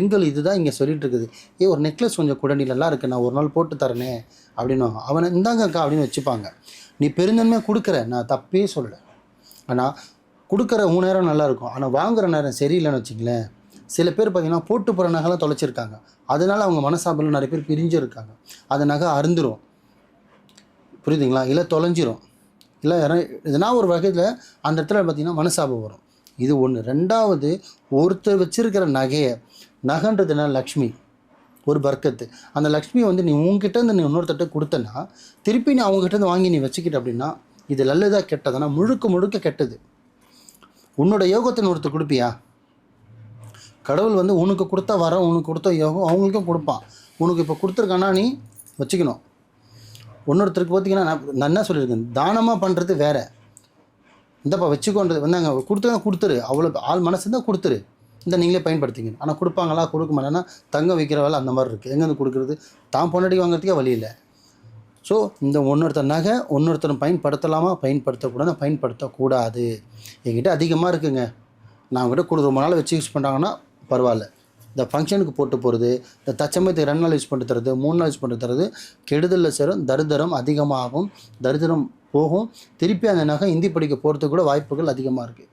பெண்கள் இதுதான் இங்கே சொல்லிட்டு இருக்குது. ஒரு நெக்லஸ் கொஞ்சம் குடை, நீ நல்லா இருக்கு, நான் ஒரு நாள் போட்டு தரேனே அப்படின்னுவாங்க. அவனை இந்தாங்கக்கா அப்படின்னு வச்சுப்பாங்க. நீ பெருந்தன்மையாக கொடுக்குற, நான் தப்பே சொல்லலை. ஆனால் கொடுக்குற நேரம் நல்லாயிருக்கும், ஆனால் வாங்குகிற நேரம் சரியில்லைன்னு வச்சுங்களேன். சில பேர் பார்த்தீங்கன்னா போட்டு போகிற நகைலாம் தொலைச்சிருக்காங்க. அதனால அவங்க மனசாபத்தில் நிறைய பேர் பிரிஞ்சு இருக்காங்க. அந்த நகை அருந்துரும், புரியுதுங்களா? இல்லை தொலைஞ்சிரும், இல்லை எதனா ஒரு வகையில் அந்த இடத்துல பார்த்தீங்கன்னா மனசாபம் வரும். இது ஒன்று. ரெண்டாவது, ஒருத்தர் வச்சிருக்கிற நகைன்றது என்ன? லக்ஷ்மி, ஒரு பர்க்கத்து. அந்த லக்ஷ்மியை வந்து நீ உங்ககிட்டேருந்து நீ இன்னொருத்தட்ட கொடுத்தனா, திருப்பி நீ அவங்ககிட்டேருந்து வாங்கி நீ வச்சுக்கிட்ட அப்படின்னா இது நல்லதா கெட்டதுன்னா முழுக்க முழுக்க கெட்டது. உன்னோட யோகத்தை ஒருத்தர் கொடுப்பியா? கடவுள் வந்து உனக்கு கொடுத்த வரம், உனக்கு கொடுத்த யோகம் அவங்களுக்கும் கொடுப்பான். உனக்கு இப்போ கொடுத்துருக்கானா நீ வச்சுக்கணும். இன்னொருத்தருக்கு பார்த்தீங்கன்னா நான் என்ன சொல்லியிருக்கேன், தானமாக பண்ணுறது வேறு. இந்தப்பா வச்சுக்கோன்றது வந்து அங்கே கொடுத்துரு, அவ்வளோ ஆள் மனசு தான் கொடுத்துரு, இந்த நீங்களே பயன்படுத்திங்க. ஆனால் கொடுப்பாங்களா? கொடுக்க மாட்டேன்னா தங்கம் விற்கிற வேலை அந்த மாதிரி இருக்குது. எங்கேருந்து கொடுக்குறது? தான் பொண்டாட்டி வாங்குறதுக்கே வழி இல்லை. ஸோ இந்த ஒன்னொருத்தர் நகை ஒன்னொருத்தர் பயன்படுத்தலாமா? பயன்படுத்தக்கூடாது. பயன்படுத்தக்கூடாது. என்கிட்ட அதிகமாக இருக்குங்க, நான் அவங்ககிட்ட ரொம்ப நாள் வச்சு யூஸ் பண்ணுறாங்கன்னா பரவாயில்ல. இந்த ஃபங்க்ஷனுக்கு போட்டு போகிறது, இந்த தச்சமயத்துக்கு 2 நாள் யூஸ் பண்ணி தரது, 3 நாள் யூஸ் பண்ணி தரது கெடுதலில் சேரும். தரித்திரம் அதிகமாகும், தரித்திரம் போகும். திருப்பி அந்த நகை இந்தி படிக்க போகிறதுக்கு கூட வாய்ப்புகள் அதிகமாக இருக்குது.